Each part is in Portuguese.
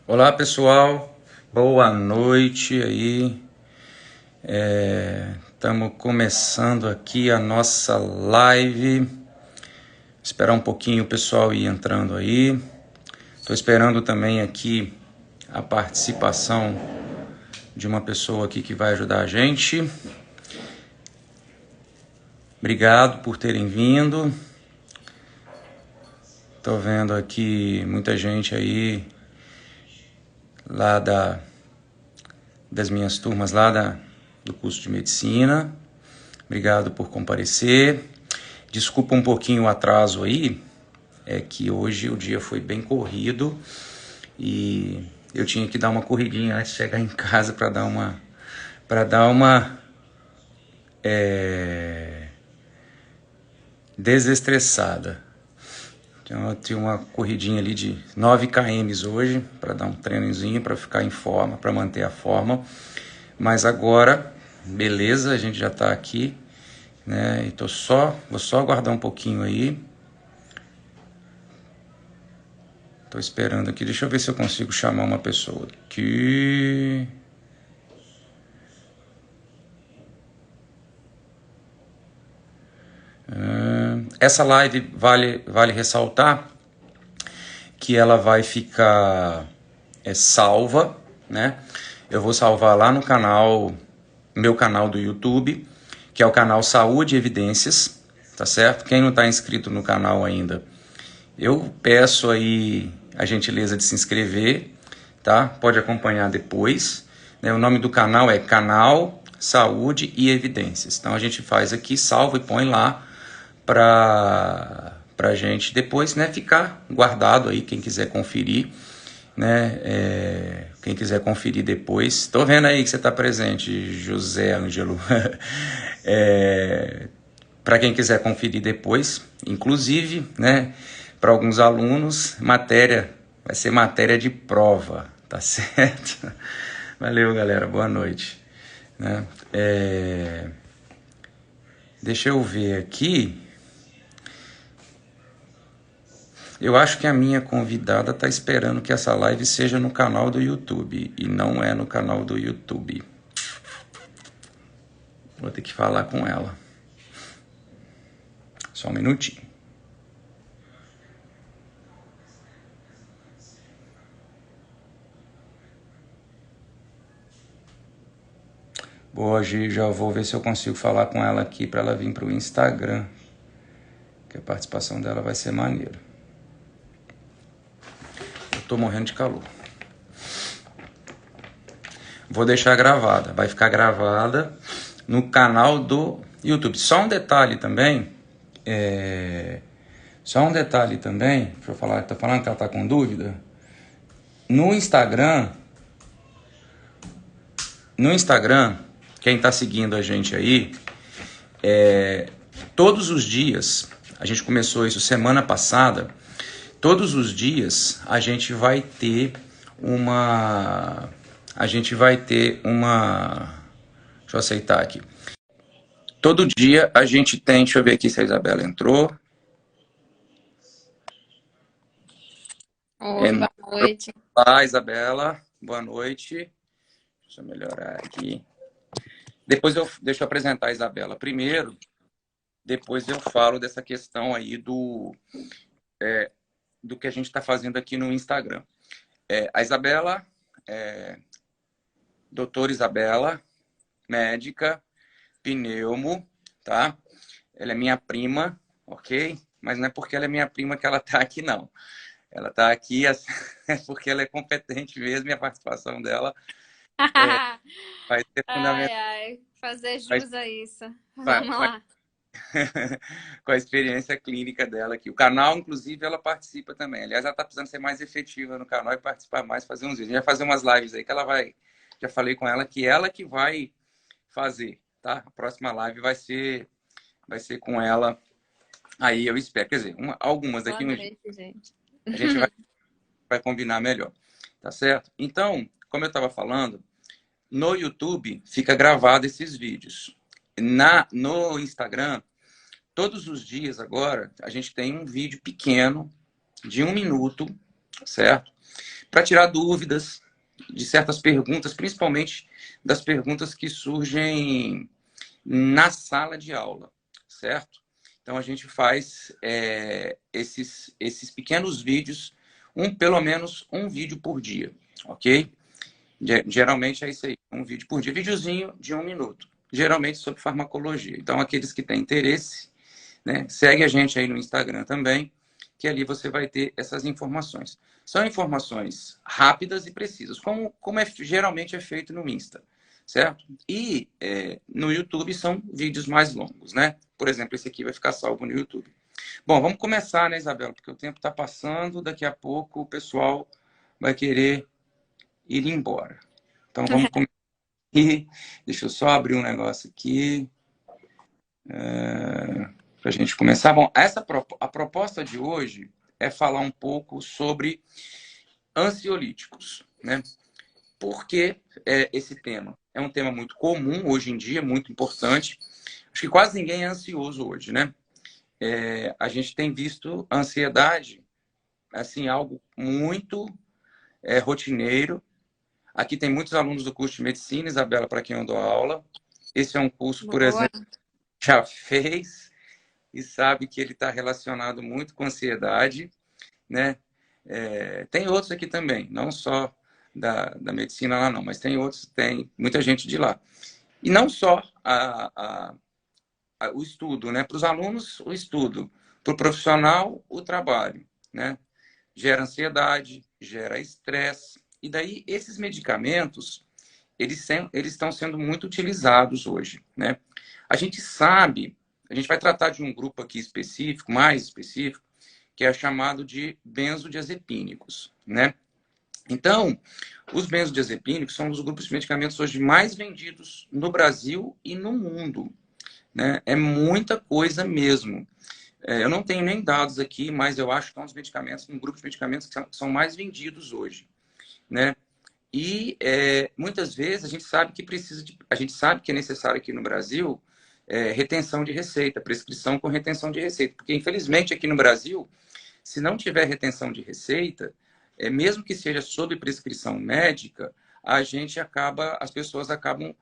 Olá pessoal, boa noite aí. Estamos começando aqui a nossa live. Esperar um pouquinho o pessoal ir entrando aí. Estou esperando também aqui a participação de uma pessoa aqui que vai ajudar a gente. Obrigado por terem vindo. Estou vendo aqui muita gente aí lá das minhas turmas lá do curso de medicina. Obrigado por comparecer. Desculpa um pouquinho o atraso aí, é que hoje o dia foi bem corrido e eu tinha que dar uma corridinha antes de chegar em casa para dar uma desestressada. Então eu tinha uma corridinha ali de 9 km hoje para dar um treinozinho, para ficar em forma, para manter a forma. Mas agora, beleza, a gente já está aqui, né? E vou só aguardar um pouquinho aí. Tô esperando aqui, deixa eu ver se eu consigo chamar uma pessoa aqui. Essa live vale ressaltar que ela vai ficar salva, né? Eu vou salvar lá no meu canal do YouTube, que é o canal Saúde e Evidências, tá certo? Quem não está inscrito no canal ainda, eu peço aí a gentileza de se inscrever, tá? Pode acompanhar depois. Né? O nome do canal é Canal Saúde e Evidências. Então a gente faz aqui, salva e põe lá para gente depois, né, ficar guardado aí, quem quiser conferir, né, quem quiser conferir depois. Estou vendo aí que você está presente, José Ângelo. Para quem quiser conferir depois, inclusive, né, para alguns alunos, vai ser matéria de prova, tá certo? Valeu, galera, boa noite. Né? Deixa eu ver aqui. Eu acho que a minha convidada está esperando que essa live seja no canal do YouTube e não é no canal do YouTube. Vou ter que falar com ela. Só um minutinho. Hoje já vou ver se eu consigo falar com ela aqui para ela vir para o Instagram, que a participação dela vai ser maneira. Eu tô morrendo de calor. Vou deixar gravada, vai ficar gravada no canal do YouTube. Só um detalhe também, deixa eu falar, tá falando que ela tá com dúvida? No Instagram, quem tá seguindo a gente aí, todos os dias, a gente começou isso semana passada, todos os dias a gente vai ter uma... Deixa eu aceitar aqui. Todo dia a gente tem... Deixa eu ver aqui se a Isabela entrou. Oi, boa noite. Olá, Isabela. Boa noite. Deixa eu melhorar aqui. Deixa eu apresentar a Isabela primeiro. Depois eu falo dessa questão aí do que a gente está fazendo aqui no Instagram. A Isabela, doutora Isabela, médica, pneumo, tá? Ela é minha prima, ok? Mas não é porque ela é minha prima que ela tá aqui, não. Ela tá aqui porque ela é competente mesmo e a participação dela vai ser Ai, fundamental. ai, fazer jus a isso. Vai, Vamos lá. com a experiência clínica dela aqui. O canal, inclusive, ela participa também. Aliás, ela está precisando ser mais efetiva no canal e participar mais, fazer uns vídeos. A gente vai fazer umas lives aí que ela vai... Já falei com ela que vai fazer, tá? A próxima live vai ser com ela. Aí eu espero. Quer dizer, algumas Boa aqui noite, gente. a gente vai combinar melhor. Tá certo? Então, como eu estava falando, no YouTube fica gravado esses vídeos. No Instagram, todos os dias agora, a gente tem um vídeo pequeno, de 1 minuto, certo? para tirar dúvidas de certas perguntas, principalmente das perguntas que surgem na sala de aula, certo? Então a gente faz esses pequenos vídeos, pelo menos um vídeo por dia, ok? Geralmente é isso aí, um vídeo por dia, videozinho de 1 minuto, geralmente sobre farmacologia. Então aqueles que têm interesse, né, segue a gente aí no Instagram também, que ali você vai ter essas informações. São informações rápidas e precisas, como geralmente é feito no Insta, certo? E no YouTube são vídeos mais longos, né? Por exemplo, esse aqui vai ficar salvo no YouTube. Bom, vamos começar, né, Isabela? Porque o tempo está passando, daqui a pouco o pessoal vai querer ir embora. Então vamos começar aqui. Deixa eu só abrir um negócio aqui. Para a gente começar. Bom, a proposta de hoje é falar um pouco sobre ansiolíticos, né? Por que esse tema? É um tema muito comum hoje em dia, muito importante. Acho que quase ninguém é ansioso hoje, né? A gente tem visto a ansiedade, assim, algo muito rotineiro. Aqui tem muitos alunos do curso de medicina, Isabela, para quem eu dou aula. Esse é um curso, por Boa. exemplo, que já fez e sabe que ele está relacionado muito com ansiedade, né? Tem outros aqui também, não só da medicina lá não, mas tem outros, tem muita gente de lá. E não só o estudo, né? Para os alunos, o estudo. Para o profissional, o trabalho, né? Gera ansiedade, gera estresse. E daí, esses medicamentos, eles estão sendo muito utilizados hoje, né? A gente sabe, a gente vai tratar de um grupo aqui específico, mais específico, que é chamado de benzodiazepínicos, né? Então, os benzodiazepínicos são um dos grupos de medicamentos hoje mais vendidos no Brasil e no mundo, né? É muita coisa mesmo. Eu não tenho nem dados aqui, mas eu acho que é um grupo de medicamentos que são mais vendidos hoje, né? E muitas vezes a gente sabe que a gente sabe que é necessário aqui no Brasil retenção de receita, prescrição com retenção de receita, porque infelizmente aqui no Brasil, se não tiver retenção de receita, mesmo que seja sob prescrição médica, as pessoas acabam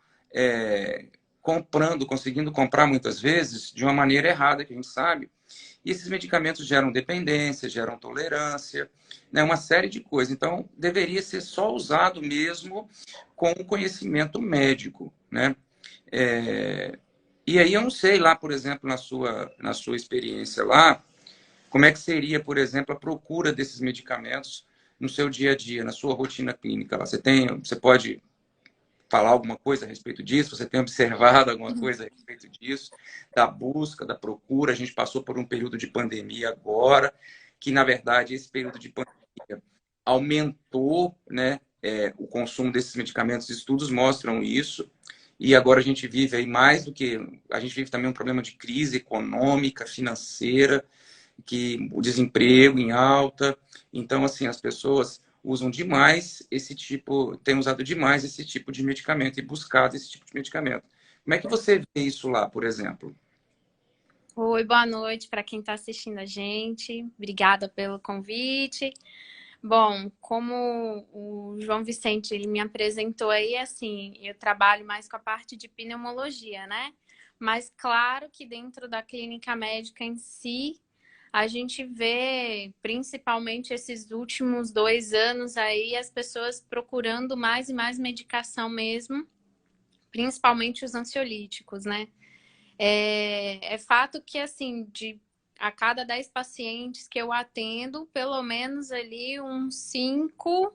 comprando, conseguindo comprar muitas vezes de uma maneira errada, que a gente sabe. E esses medicamentos geram dependência, geram tolerância, né, uma série de coisas. Então, deveria ser só usado mesmo com o conhecimento médico, né? E aí eu não sei lá, por exemplo, na sua experiência lá, como é que seria, por exemplo, a procura desses medicamentos no seu dia a dia, na sua rotina clínica lá. Você pode falar alguma coisa a respeito disso? Você tem observado alguma coisa a respeito disso? Da busca, da procura? A gente passou por um período de pandemia agora, que, na verdade, esse período de pandemia aumentou, né, o consumo desses medicamentos. Estudos mostram isso. E agora a gente vive aí mais do que... A gente vive também um problema de crise econômica, financeira, que o desemprego em alta. Então, assim, as pessoas usam demais têm usado demais esse tipo de medicamento e buscado esse tipo de medicamento. Como é que você vê isso lá, por exemplo? Oi, boa noite para quem está assistindo a gente. Obrigada pelo convite. Bom, como o João Vicente ele me apresentou aí, assim, eu trabalho mais com a parte de pneumologia, né? Mas claro que dentro da clínica médica em si, a gente vê, principalmente esses últimos 2 anos aí, as pessoas procurando mais e mais medicação mesmo, principalmente os ansiolíticos, né? É fato que, assim, a cada 10 pacientes que eu atendo, pelo menos ali uns 5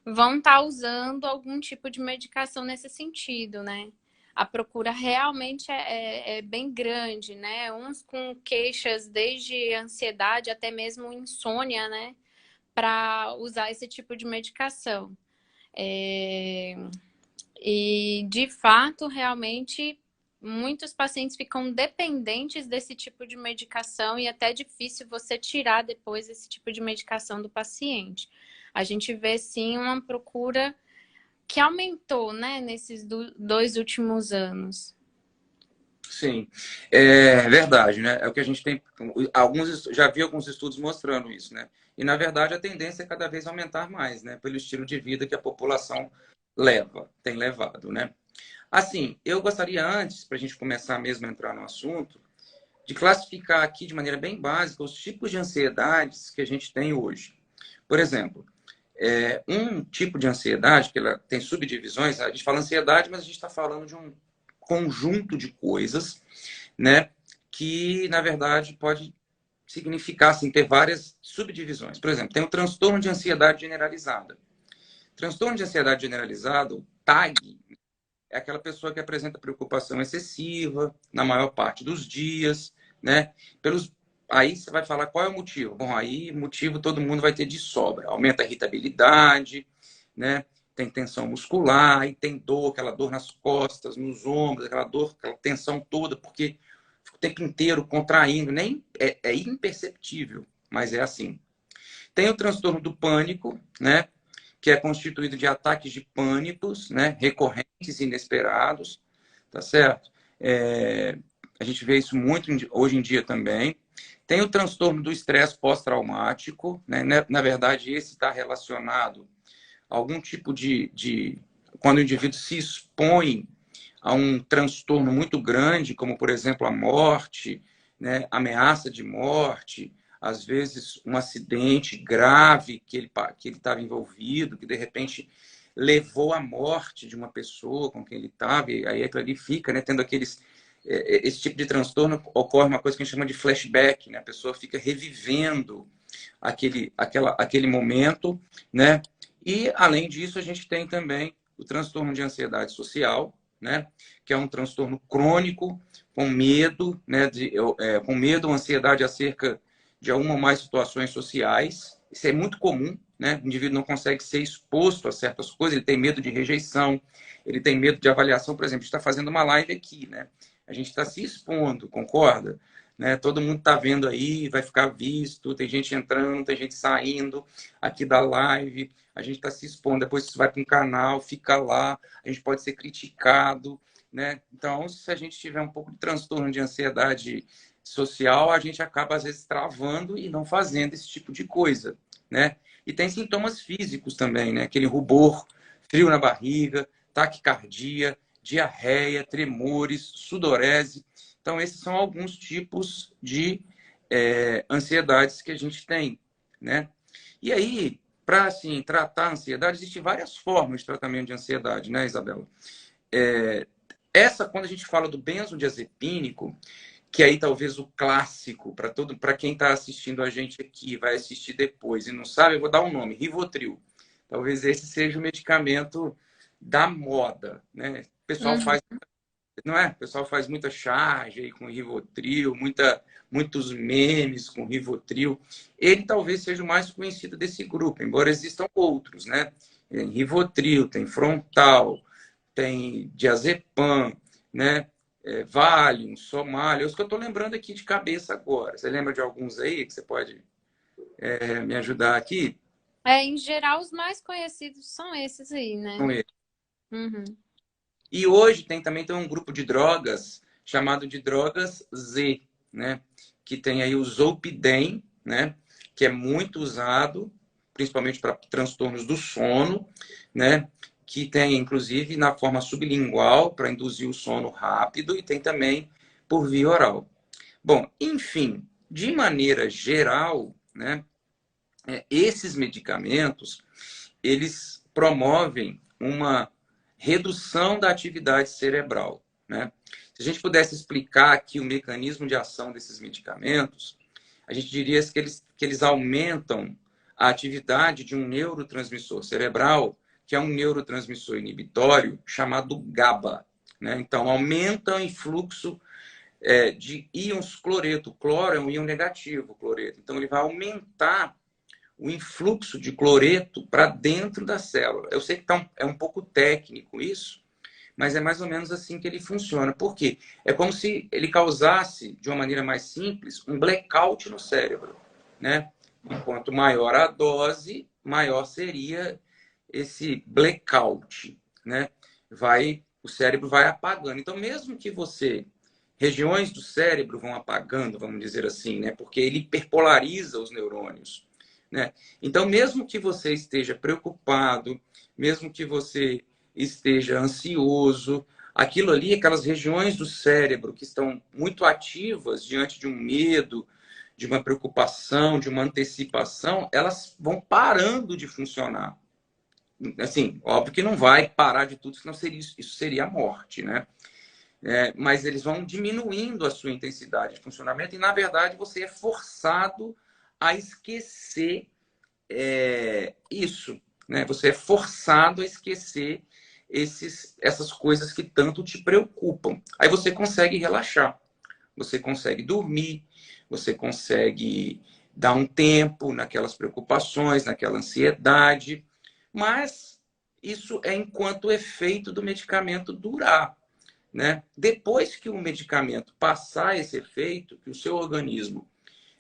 vão estar usando algum tipo de medicação nesse sentido, né? A procura realmente é bem grande, né? Uns com queixas desde ansiedade até mesmo insônia, né? Para usar esse tipo de medicação. E, de fato, realmente, muitos pacientes ficam dependentes desse tipo de medicação e até difícil você tirar depois esse tipo de medicação do paciente. A gente vê, sim, uma procura que aumentou, né, nesses 2 últimos anos. Sim, é verdade, né? É o que a gente tem. Já vi alguns estudos mostrando isso, né? E na verdade a tendência é cada vez aumentar mais, né? Pelo estilo de vida que a população tem levado, né? Assim, eu gostaria antes, para a gente começar mesmo a entrar no assunto, de classificar aqui de maneira bem básica os tipos de ansiedades que a gente tem hoje. Por exemplo, um tipo de ansiedade, que ela tem subdivisões, a gente fala ansiedade, mas a gente está falando de um conjunto de coisas, né, que na verdade pode significar assim, ter várias subdivisões. Por exemplo, tem o transtorno de ansiedade generalizada. Transtorno de ansiedade generalizada, o TAG, é aquela pessoa que apresenta preocupação excessiva na maior parte dos dias, né? Aí você vai falar qual é o motivo. Bom, aí motivo todo mundo vai ter de sobra. Aumenta a irritabilidade, né? Tem tensão muscular, e tem dor, aquela dor nas costas, nos ombros, aquela dor, aquela tensão toda, porque fica o tempo inteiro contraindo, nem é imperceptível, mas é assim. Tem o transtorno do pânico, né? Que é constituído de ataques de pânicos, né? Recorrentes e inesperados, tá certo? A gente vê isso muito hoje em dia também. Tem o transtorno do estresse pós-traumático, né? Na verdade, esse está relacionado a algum tipo quando o indivíduo se expõe a um transtorno muito grande, como, por exemplo, a morte, né? Ameaça de morte, às vezes um acidente grave que ele estava envolvido, que de repente levou à morte de uma pessoa com quem ele estava, e aí aquilo ali fica, né? Tendo esse tipo de transtorno, ocorre uma coisa que a gente chama de flashback, né? A pessoa fica revivendo aquele momento, né? E, além disso, a gente tem também o transtorno de ansiedade social, né? Que é um transtorno crônico, com medo, né? Com medo ou ansiedade acerca de uma ou mais situações sociais. Isso é muito comum, né? O indivíduo não consegue ser exposto a certas coisas, ele tem medo de rejeição, ele tem medo de avaliação. Por exemplo, a gente está fazendo uma live aqui, né? A gente está se expondo, concorda? Né? Todo mundo está vendo aí, vai ficar visto, tem gente entrando, tem gente saindo aqui da live, a gente está se expondo, depois isso vai para um canal, fica lá, a gente pode ser criticado, né? Então, se a gente tiver um pouco de transtorno de ansiedade social, a gente acaba, às vezes, travando e não fazendo esse tipo de coisa, né? E tem sintomas físicos também, né? Aquele rubor, frio na barriga, taquicardia, diarreia, tremores, sudorese. Então, esses são alguns tipos de ansiedades que a gente tem, né? E aí, para assim, tratar a ansiedade, existem várias formas de tratamento de ansiedade, né, Isabela? Quando a gente fala do benzodiazepínico, que aí talvez o clássico para quem está assistindo a gente aqui, vai assistir depois e não sabe, eu vou dar um nome, Rivotril. Talvez esse seja o medicamento da moda, né? O pessoal Uhum. faz, não é? O pessoal faz muita charge aí com Rivotril, muitos memes com Rivotril. Ele talvez seja o mais conhecido desse grupo, embora existam outros, né? Tem Rivotril, tem Frontal, tem Diazepam, né? Valium, Somália, os que eu estou lembrando aqui de cabeça agora. Você lembra de alguns aí que você pode me ajudar aqui? Em geral, os mais conhecidos são esses aí, né? Com ele. Uhum. E hoje tem um grupo de drogas chamado de drogas Z, né? Que tem aí o Zolpidem, né? Que é muito usado, principalmente para transtornos do sono, né? Que tem, inclusive, na forma sublingual, para induzir o sono rápido, e tem também por via oral. Bom, enfim, de maneira geral, né? Esses medicamentos, eles promovem uma redução da atividade cerebral, né? Se a gente pudesse explicar aqui o mecanismo de ação desses medicamentos, a gente diria que eles aumentam a atividade de um neurotransmissor cerebral, que é um neurotransmissor inibitório chamado GABA, né? Então, aumenta o influxo de íons cloreto. Cloro é um íon negativo, cloreto. Então, ele vai aumentar o influxo de cloreto para dentro da célula. Eu sei que é um pouco técnico isso, mas é mais ou menos assim que ele funciona. Por quê? É como se ele causasse, de uma maneira mais simples, um blackout no cérebro, né? E quanto maior a dose, maior seria esse blackout, né? O cérebro vai apagando. Então, mesmo que você regiões do cérebro vão apagando, vamos dizer assim, né? Porque ele hiperpolariza os neurônios, né? Então, mesmo que você esteja preocupado, mesmo que você esteja ansioso, aquilo ali, aquelas regiões do cérebro que estão muito ativas diante de um medo, de uma preocupação, de uma antecipação, elas vão parando de funcionar. Assim, óbvio que não vai parar de tudo, senão isso seria a morte, né? Mas eles vão diminuindo a sua intensidade de funcionamento e, na verdade, você é forçado a esquecer isso, né? Você é forçado a esquecer essas coisas que tanto te preocupam. Aí você consegue relaxar, você consegue dormir, você consegue dar um tempo naquelas preocupações, naquela ansiedade, mas isso é enquanto o efeito do medicamento durar, né? Depois que o medicamento passar esse efeito, que o seu organismo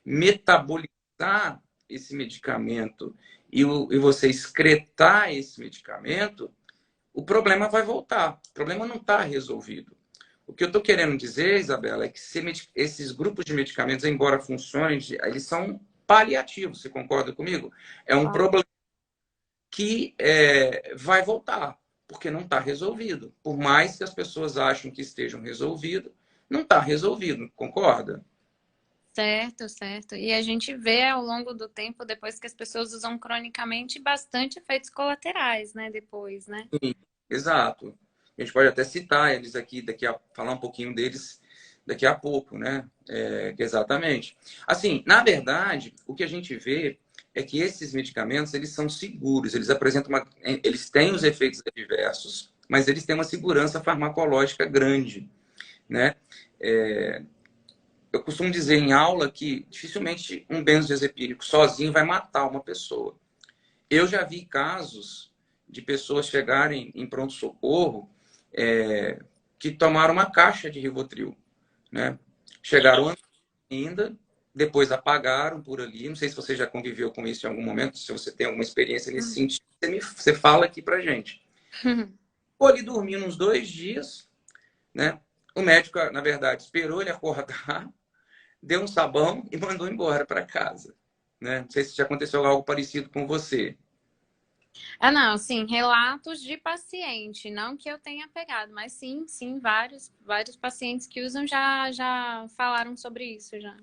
metabolizar esse medicamento e você excretar esse medicamento, o problema vai voltar. O problema não está resolvido. O que eu estou querendo dizer, Isabela, é que esses grupos de medicamentos, embora funcionem, eles são paliativos. Você concorda comigo? É um problema que vai voltar, porque não está resolvido. Por mais que as pessoas achem que estejam resolvido, não está resolvido. Concorda? Certo, certo. E a gente vê ao longo do tempo, depois que as pessoas usam cronicamente, bastante efeitos colaterais, né? Depois, né? Sim, exato. A gente pode até citar eles aqui, falar um pouquinho deles daqui a pouco, né? Exatamente. Assim, na verdade, o que a gente vê é que esses medicamentos, eles são seguros, eles têm os efeitos adversos, mas eles têm uma segurança farmacológica grande, né? Eu costumo dizer em aula que dificilmente um benzodiazepínico sozinho vai matar uma pessoa. Eu já vi casos de pessoas chegarem em pronto-socorro que tomaram uma caixa de Rivotril, né? Chegaram ainda, depois apagaram por ali. Não sei se você já conviveu com isso em algum momento, se você tem alguma experiência nesse sentido, você fala aqui pra gente. Ficou ali dormindo uns 2 dias, né? O médico, na verdade, esperou ele acordar, deu um sabão e mandou embora para casa, né? Não sei se já aconteceu algo parecido com você. Ah, não, sim, relatos de paciente, não que eu tenha pegado, mas sim, sim, vários pacientes que usam já falaram sobre isso já.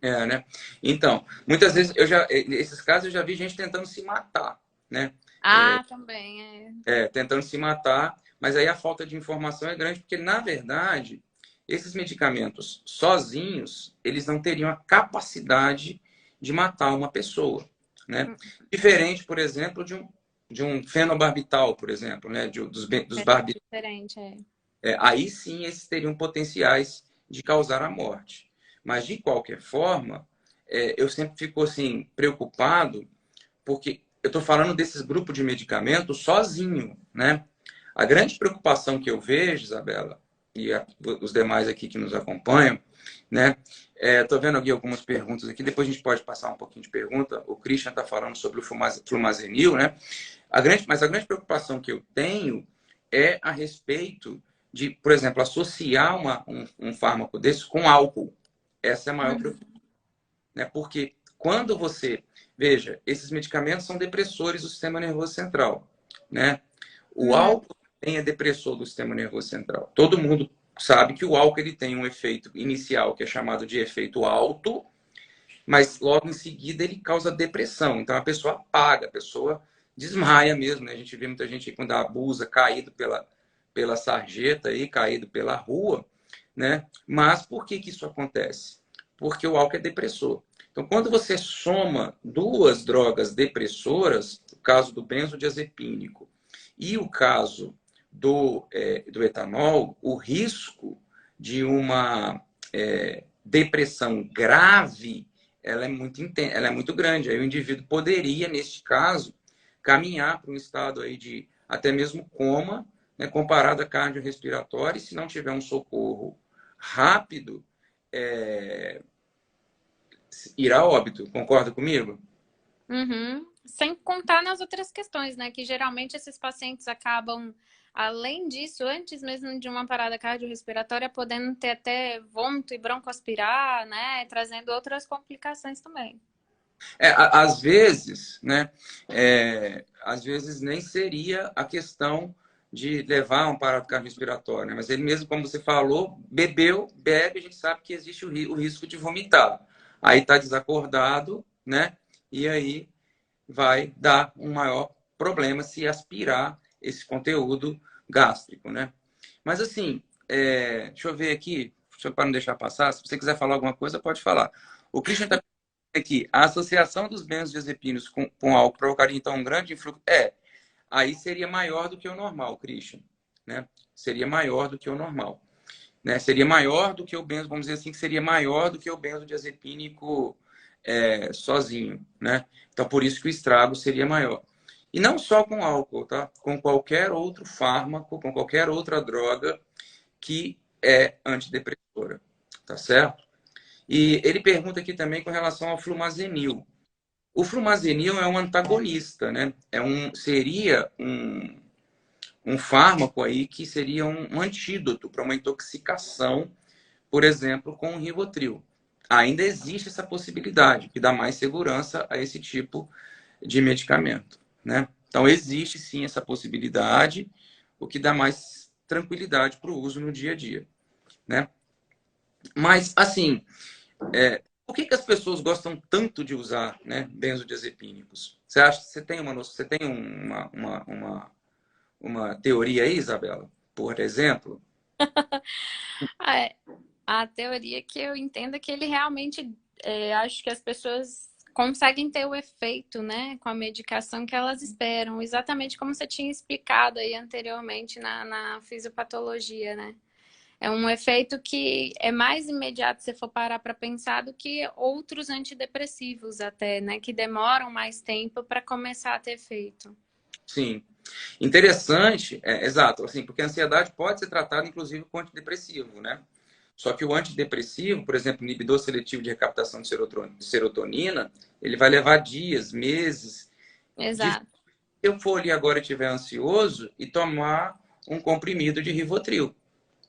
Né? Então, muitas vezes esses casos eu já vi gente tentando se matar, né? Ah, também, Tentando se matar, mas aí a falta de informação é grande, porque na verdade, esses medicamentos sozinhos, eles não teriam a capacidade de matar uma pessoa, né? Diferente, por exemplo, de um fenobarbital, por exemplo, né? Dos barbitúricos. Diferente, Aí sim esses teriam potenciais de causar a morte. Mas, de qualquer forma, eu sempre fico assim, preocupado, porque eu estou falando desses grupos de medicamentos sozinho, né? A grande preocupação que eu vejo, Isabela, e os demais aqui que nos acompanham, né? Estou vendo aqui algumas perguntas aqui, depois a gente pode passar um pouquinho de pergunta. O Christian está falando sobre o flumazenil, né? Mas a grande preocupação que eu tenho é a respeito de, por exemplo, associar um fármaco desse com álcool. Essa é a maior preocupação, né? Porque quando você... Veja, esses medicamentos são depressores do sistema nervoso central, né? O álcool também é depressor do sistema nervoso central. Todo mundo sabe que o álcool ele tem um efeito inicial que é chamado de efeito alto, mas logo em seguida ele causa depressão. Então a pessoa apaga, a pessoa desmaia mesmo, né? A gente vê muita gente quando abusa, caído pela sarjeta, aí, caído pela rua, né? Mas por que isso acontece? Porque o álcool é depressor. Então, quando você soma duas drogas depressoras, o caso do benzodiazepínico e o caso do etanol, o risco de uma depressão grave ela é muito grande. Aí o indivíduo poderia, neste caso, caminhar para um estado aí de até mesmo coma, né, comparado à cardiorrespiratória, e se não tiver um socorro rápido, irá a óbito. Concorda comigo? Uhum. Sem contar nas outras questões, né? Que geralmente esses pacientes acabam, além disso, antes mesmo de uma parada cardiorrespiratória, podendo ter até vômito e broncoaspirar, né? Trazendo outras complicações também. Às vezes, né? Às vezes nem seria a questão de levar um aparato cardiorrespiratório, né? Mas ele mesmo, como você falou, bebe, a gente sabe que existe o risco de vomitar. Aí está desacordado, né? E aí vai dar um maior problema se aspirar esse conteúdo gástrico, né? Mas assim, deixa eu ver aqui, para não deixar passar, se você quiser falar alguma coisa, pode falar. O Christian está aqui, a associação dos benzodiazepinos com álcool provocaria então um grande influxo? Aí seria maior do que o normal, Christian, né? Seria maior do que o normal, né? Seria maior do que o benzo, vamos dizer assim, que seria maior do que o benzodiazepínico sozinho, né? Então, por isso que o estrago seria maior. E não só com álcool, tá? Com qualquer outro fármaco, com qualquer outra droga que é antidepressora, tá certo? E ele pergunta aqui também com relação ao flumazenil. O flumazenil é um antagonista, né? Seria um fármaco aí que seria um antídoto para uma intoxicação, por exemplo, com o Rivotril. Ainda existe essa possibilidade, que dá mais segurança a esse tipo de medicamento, né? Então, existe sim essa possibilidade, o que dá mais tranquilidade para o uso no dia a dia, né? Mas, assim, por que as pessoas gostam tanto de usar, né, benzodiazepínicos? Você acha que você tem você tem uma teoria aí, Isabela? Por exemplo? Ah, a teoria que eu entendo é que ele realmente, acho que as pessoas conseguem ter o efeito, né, com a medicação que elas esperam, exatamente como você tinha explicado aí anteriormente na fisiopatologia, né? É um efeito que é mais imediato, se for parar para pensar, do que outros antidepressivos até, né, que demoram mais tempo para começar a ter efeito. Sim. Interessante, exato, assim, porque a ansiedade pode ser tratada, inclusive, com antidepressivo, né? Só que o antidepressivo, por exemplo, inibidor seletivo de recaptação de serotonina, ele vai levar dias, meses. Se Exato. eu for ali agora e estiver ansioso e tomar um comprimido de Rivotril,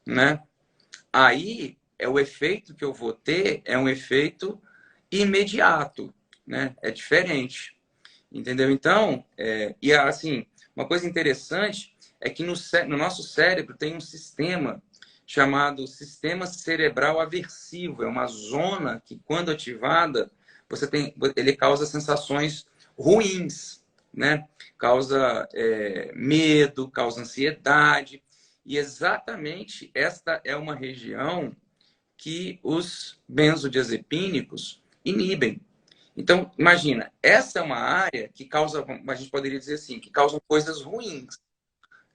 né? Aí é o efeito que eu vou ter é um efeito imediato, né? É diferente, entendeu? Então, e assim, uma coisa interessante é que no nosso cérebro tem um sistema chamado sistema cerebral aversivo. É uma zona que, quando ativada, ele causa sensações ruins, né? Causa medo, causa ansiedade. E exatamente esta é uma região que os benzodiazepínicos inibem. Então, imagina, essa é uma área que causa, a gente poderia dizer assim, que causam coisas ruins,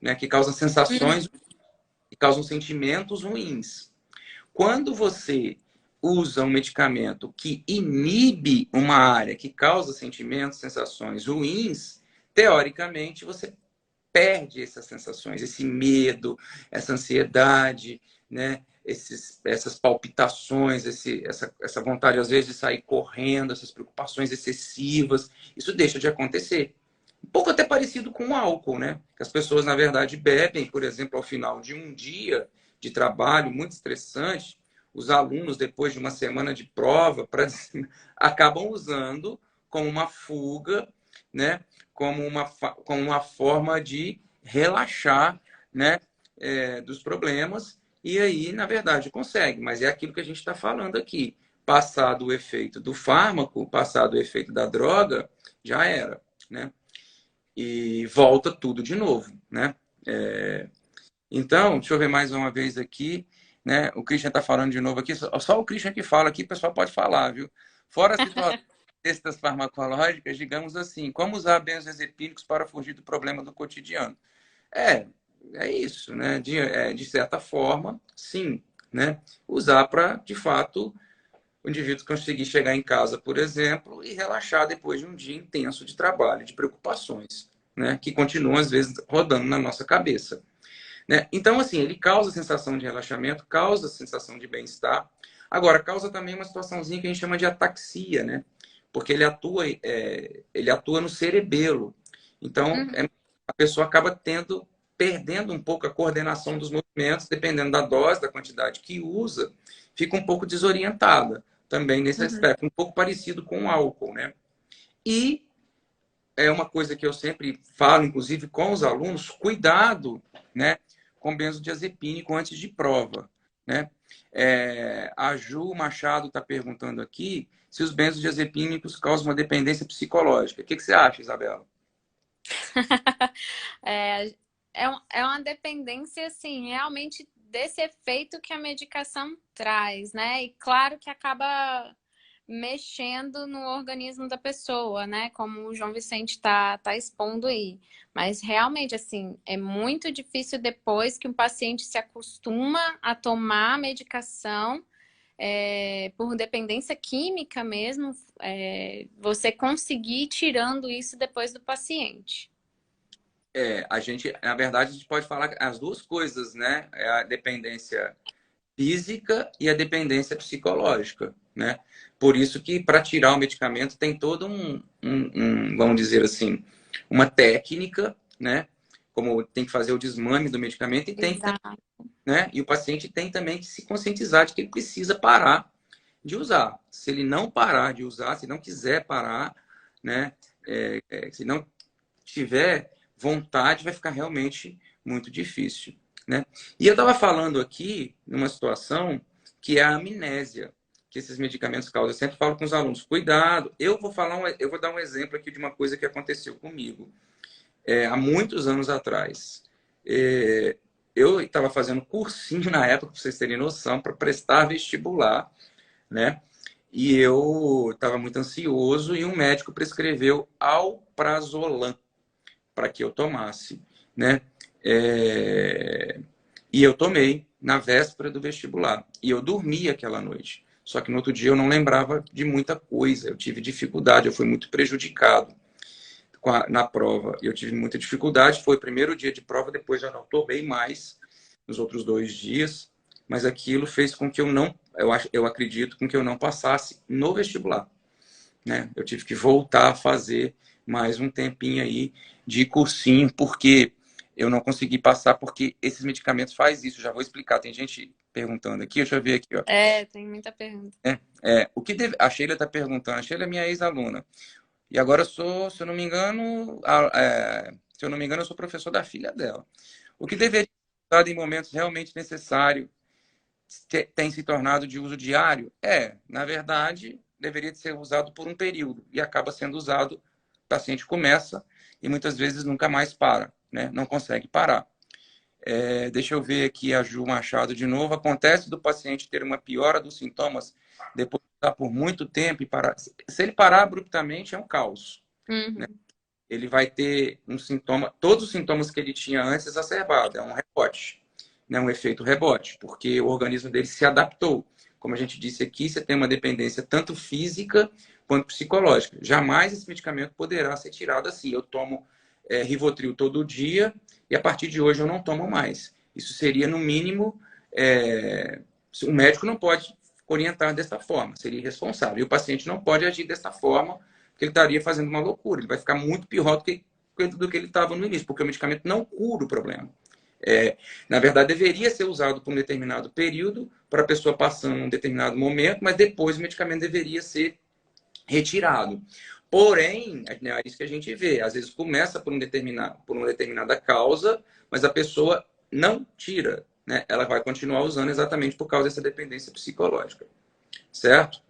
né? Que causam sensações, que causam sentimentos ruins. Quando você usa um medicamento que inibe uma área que causa sentimentos, sensações ruins, teoricamente você perde essas sensações, esse medo, essa ansiedade, né? Essas palpitações, essa vontade, às vezes, de sair correndo, essas preocupações excessivas, isso deixa de acontecer. Um pouco até parecido com o álcool, né? Que as pessoas, na verdade, bebem, por exemplo, ao final de um dia de trabalho muito estressante, os alunos, depois de uma semana de prova, acabam usando como uma fuga, né? Como uma forma de relaxar, né? Dos problemas. E aí, na verdade, consegue. Mas é aquilo que a gente está falando aqui. Passado o efeito do fármaco, passado o efeito da droga, já era, né? E volta tudo de novo, né? Então, deixa eu ver mais uma vez aqui, né? O Christian está falando de novo aqui, só o Christian que fala aqui, o pessoal pode falar, viu? Fora a situação destas farmacológicas, digamos assim, como usar benzodiazepínicos para fugir do problema do cotidiano? É, é isso, né? De certa forma, sim, né? Usar para, de fato, o indivíduo conseguir chegar em casa, por exemplo, e relaxar depois de um dia intenso de trabalho, de preocupações, né? Que continuam, às vezes, rodando na nossa cabeça. Né? Então, assim, ele causa sensação de relaxamento, causa sensação de bem-estar. Agora, causa também uma situaçãozinha que a gente chama de ataxia, né? porque ele atua no cerebelo. Então, Uhum. a pessoa acaba perdendo um pouco a coordenação dos movimentos, dependendo da dose, da quantidade que usa, fica um pouco desorientada também nesse Uhum. aspecto, um pouco parecido com o álcool, né? E é uma coisa que eu sempre falo, inclusive com os alunos, cuidado, né, com benzodiazepínico antes de prova, né? A Ju Machado está perguntando aqui se os benzodiazepínicos causam uma dependência psicológica. O que você acha, Isabela? É, é uma dependência, assim, realmente desse efeito que a medicação traz, né? E claro que acaba mexendo no organismo da pessoa, né? Como o João Vicente tá expondo aí. Mas realmente, assim, é muito difícil depois que um paciente se acostuma a tomar a medicação, por dependência química mesmo, você conseguir ir tirando isso depois do paciente. A gente, na verdade, a gente pode falar as duas coisas, né? É a dependência física e a dependência psicológica, né? Por isso que para tirar o medicamento tem todo vamos dizer assim, uma técnica, né? Como tem que fazer o desmame do medicamento e tem, Exato. né? E o paciente tem também que se conscientizar de que ele precisa parar de usar. Se ele não parar de usar, se não quiser parar, né? Se não tiver vontade, vai ficar realmente muito difícil, né? E eu estava falando aqui numa situação que é a amnésia, que esses medicamentos causam. Eu sempre falo com os alunos, cuidado. Eu vou dar um exemplo aqui de uma coisa que aconteceu comigo há muitos anos atrás. Eu estava fazendo cursinho na época, para vocês terem noção, para prestar vestibular, né? E eu estava muito ansioso e um médico prescreveu alprazolam para que eu tomasse, né? É... E eu tomei na véspera do vestibular. E eu dormi aquela noite. Só que no outro dia eu não lembrava de muita coisa. Eu tive dificuldade, eu fui muito prejudicado na prova. Eu tive muita dificuldade. Foi o primeiro dia de prova, depois já não tomei mais nos outros 2 dias. Mas aquilo fez com que eu acredito, com que eu não passasse no vestibular, né? Eu tive que voltar a fazer mais um tempinho aí de cursinho, porque eu não consegui passar, porque esses medicamentos faz isso. Já vou explicar. Tem gente perguntando aqui, deixa eu ver aqui, ó. Tem muita pergunta. A Sheila está perguntando, a Sheila é minha ex-aluna. E agora eu sou, se eu não me engano, eu sou professor da filha dela. O que deveria ser usado em momentos realmente necessários tem se tornado de uso diário? Na verdade, deveria ser usado por um período e acaba sendo usado, o paciente começa e muitas vezes nunca mais para, né? Não consegue parar. Deixa eu ver aqui a Ju Machado de novo. Acontece do paciente ter uma piora dos sintomas depois de estar por muito tempo e parar. Se ele parar abruptamente, é um caos, né? Uhum. Ele vai ter um sintoma, todos os sintomas que ele tinha antes exacerbados, é um rebote, né? Um efeito rebote, porque o organismo dele se adaptou. Como a gente disse aqui, você tem uma dependência tanto física quanto psicológica. Jamais esse medicamento poderá ser tirado assim. Eu tomo Rivotril todo dia e a partir de hoje eu não tomo mais. Isso seria, no mínimo, o médico não pode orientar dessa forma, seria irresponsável. E o paciente não pode agir dessa forma, porque ele estaria fazendo uma loucura. Ele vai ficar muito pior do que ele estava no início, porque o medicamento não cura o problema. Na verdade, deveria ser usado por um determinado período, para a pessoa passando um determinado momento, mas depois o medicamento deveria ser retirado. Porém, é isso que a gente vê. Às vezes começa por uma determinada causa, mas a pessoa não tira, né? Ela vai continuar usando exatamente por causa dessa dependência psicológica, certo?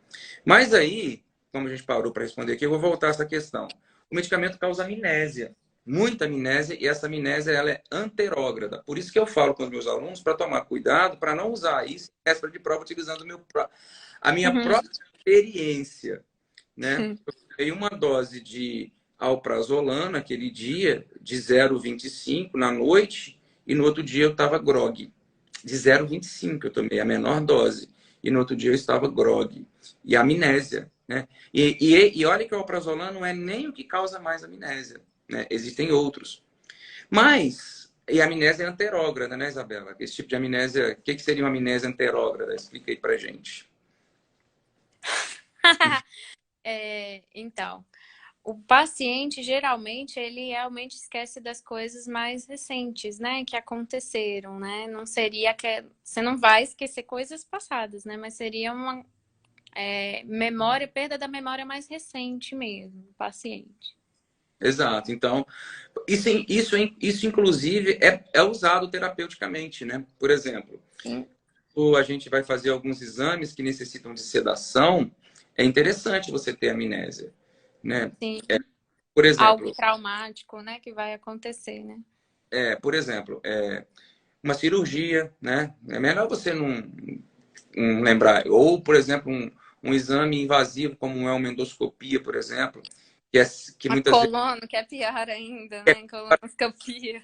Mas aí, como a gente parou para responder aqui, eu vou voltar a essa questão. O medicamento causa amnésia, muita amnésia, e essa amnésia ela é anterógrada. Por isso que eu falo com os meus alunos para tomar cuidado, para não usar isso em véspera de prova, utilizando a minha Uhum. própria experiência, né? Eu dei uma dose de alprazolam naquele dia, de 0,25 na noite, e no outro dia eu estava grog. De 0,25 eu tomei a menor dose. E no outro dia eu estava grog. E amnésia, né? E olha que o alprazolam não é nem o que causa mais amnésia, né? Existem outros. Mas, e a amnésia é anterógrada, né, Isabela? Esse tipo de amnésia, o que seria uma amnésia anterógrada? Explica aí pra gente. Então, o paciente, geralmente, ele realmente esquece das coisas mais recentes, né, que aconteceram, né? Não seria que... Você não vai esquecer coisas passadas, né? Mas seria uma memória, perda da memória mais recente mesmo, do paciente. Exato. Então, isso inclusive, é usado terapeuticamente, né? Por exemplo, Sim, ou a gente vai fazer alguns exames que necessitam de sedação, é interessante você ter amnésia, né? sim. Por Algo exemplo, traumático, né, que vai acontecer, né? por exemplo, uma cirurgia, né? É melhor você não lembrar. Ou, por exemplo, um exame invasivo, como é uma endoscopia, por exemplo, que A muitas vezes coluna, que é pior ainda, né? Colonoscopia.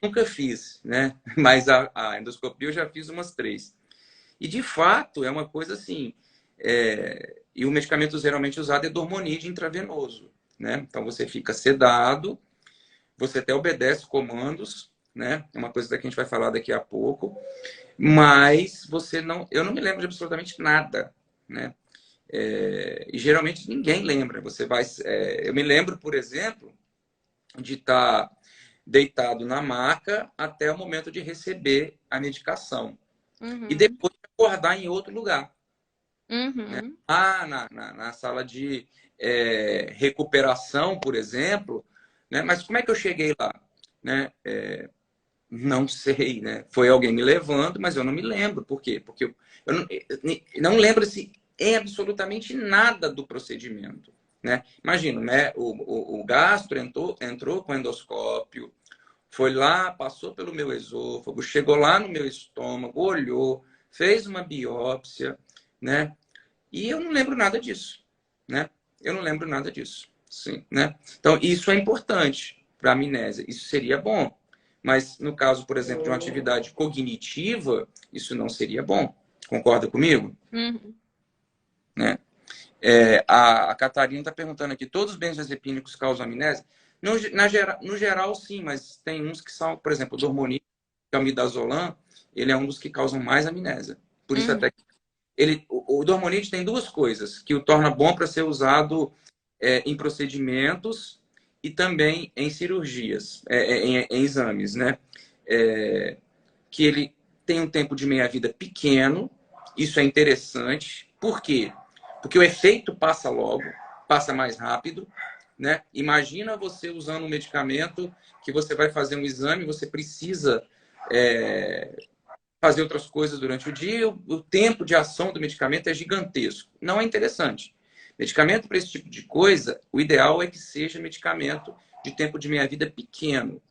nunca fiz, né? Mas a endoscopia eu já fiz umas 3. E de fato é uma coisa assim. E o medicamento geralmente usado é dormonide intravenoso, né? Então você fica sedado, você até obedece comandos, né? É uma coisa que a gente vai falar daqui a pouco, mas você não, eu não me lembro de absolutamente nada, né? E geralmente ninguém lembra. Eu me lembro, por exemplo, de estar deitado na maca até o momento de receber a medicação e Uhum, depois acordar em outro lugar, né? uhum. Na sala de recuperação, por exemplo, né? Mas como é que eu cheguei lá, né? Não sei, né? Foi alguém me levando, mas eu não me lembro. Por quê? Porque eu não lembro se é absolutamente nada do procedimento, né? Imagina, né? O gastro entrou com endoscópio, foi lá, passou pelo meu esôfago, chegou lá no meu estômago, olhou, fez uma biópsia, né? E eu não lembro nada disso, né? Eu não lembro nada disso, sim, né? Então, isso é importante para a amnésia. Isso seria bom. Mas no caso, por exemplo, de uma atividade cognitiva, isso não seria bom. Concorda comigo? Uhum. Né? A Catarina está perguntando aqui, todos os benzodiazepínicos causam amnésia? No geral, sim, mas tem uns que são, por exemplo, o dormonide, que é o midazolam, ele é um dos que causam mais amnésia. Por isso Uhum. até que o dormonide tem duas coisas que o torna bom para ser usado em procedimentos e também em cirurgias, em exames, né? É, que ele tem um tempo de meia-vida pequeno, isso é interessante. Por quê? Porque o efeito passa logo, passa mais rápido, né? Imagina você usando um medicamento que você vai fazer um exame, você precisa é, fazer outras coisas durante o dia, o tempo de ação do medicamento é gigantesco. Não é interessante. Medicamento para esse tipo de coisa, o ideal é que seja medicamento de tempo de meia-vida pequeno.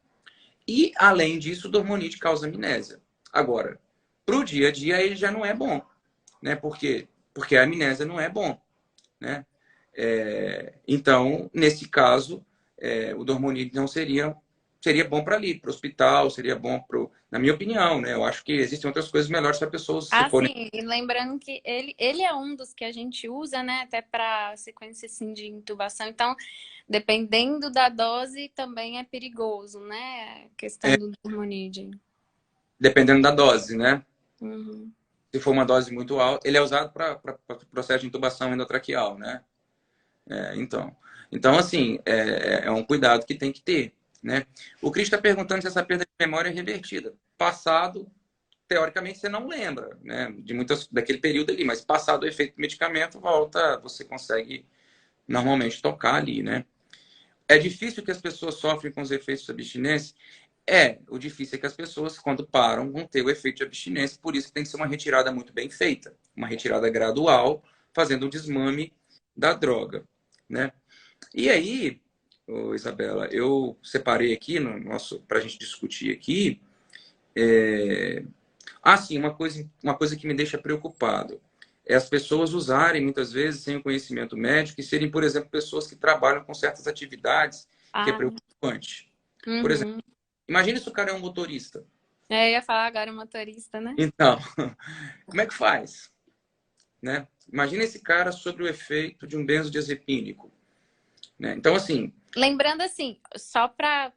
E, além disso, o dormonide causa amnésia. Agora, para o dia a dia, ele já não é bom. Né? Por quê? Porque a amnésia não é bom. Né? Então, nesse caso, o dormonide não seria bom para ali, para o hospital, seria bom para, na minha opinião, né? Eu acho que existem outras coisas melhores para pessoas se Ah, forem. sim, e lembrando que ele é um dos que a gente usa, né, até para sequência assim, de intubação. Então, dependendo da dose, também é perigoso, né? A questão do hormonídeo. Dependendo da dose, né? Uhum. Se for uma dose muito alta, ele é usado para processo de intubação endotraqueal, né? Então, assim, é um cuidado que tem que ter, né? O Cris está perguntando se essa perda de memória é revertida. Passado, teoricamente, você não lembra, né? De muitas daquele período ali, mas passado o efeito do medicamento, volta, você consegue normalmente tocar ali, né? É difícil que as pessoas sofrem com os efeitos da abstinência? O difícil é que as pessoas, quando param, vão ter o efeito de abstinência, por isso tem que ser uma retirada muito bem feita, uma retirada gradual, fazendo o desmame da droga, né? E aí, Isabela, eu separei aqui no nosso para a gente discutir aqui. Sim, uma coisa que me deixa preocupado é as pessoas usarem muitas vezes sem o conhecimento médico e serem, por exemplo, pessoas que trabalham com certas atividades que é Ah, preocupante. Por exemplo, uhum. imagine se o cara é um motorista. Eu ia falar agora motorista, né? Então, como é que faz? Né? Imagina esse cara sob o efeito de um benzodiazepínico. né? Então, assim, Lembrando assim, só para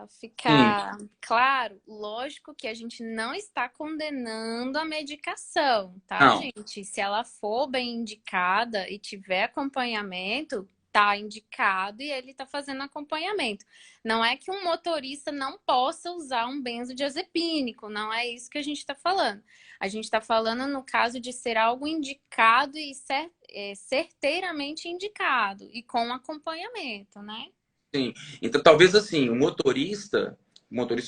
sim, ficar claro, lógico que a gente não está condenando a medicação, tá, não, gente? Se ela for bem indicada e tiver acompanhamento, tá indicado e ele tá fazendo acompanhamento. Não é que um motorista não possa usar um benzodiazepínico, não é isso que a gente está falando. A gente está falando no caso de ser algo indicado e certeiramente indicado e com acompanhamento, né? sim. Então, talvez assim, o motorista